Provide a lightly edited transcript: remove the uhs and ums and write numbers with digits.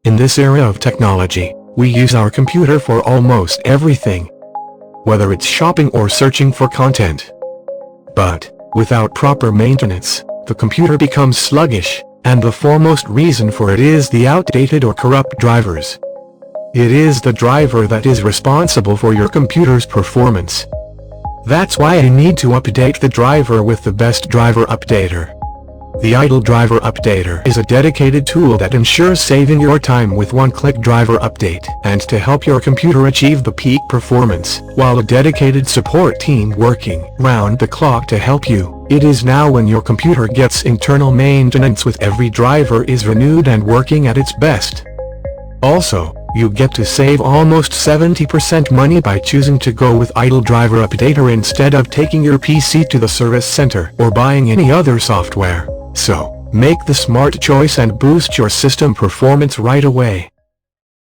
In this era of technology, we use our computer for almost everything, whether it's shopping or searching for content. But, without proper maintenance, the computer becomes sluggish, and the foremost reason for it is the outdated or corrupt drivers. It is the driver that is responsible for your computer's performance. That's why you need to update the driver with the best driver updater. The Idle Driver Updater is a dedicated tool that ensures saving your time with one-click driver update and to help your computer achieve the peak performance, while a dedicated support team working round the clock to help you. It is now when your computer gets internal maintenance with every driver is renewed and working at its best. Also, you get to save almost 70% money by choosing to go with Idle Driver Updater instead of taking your PC to the service center or buying any other software. So, make the smart choice and boost your system performance right away.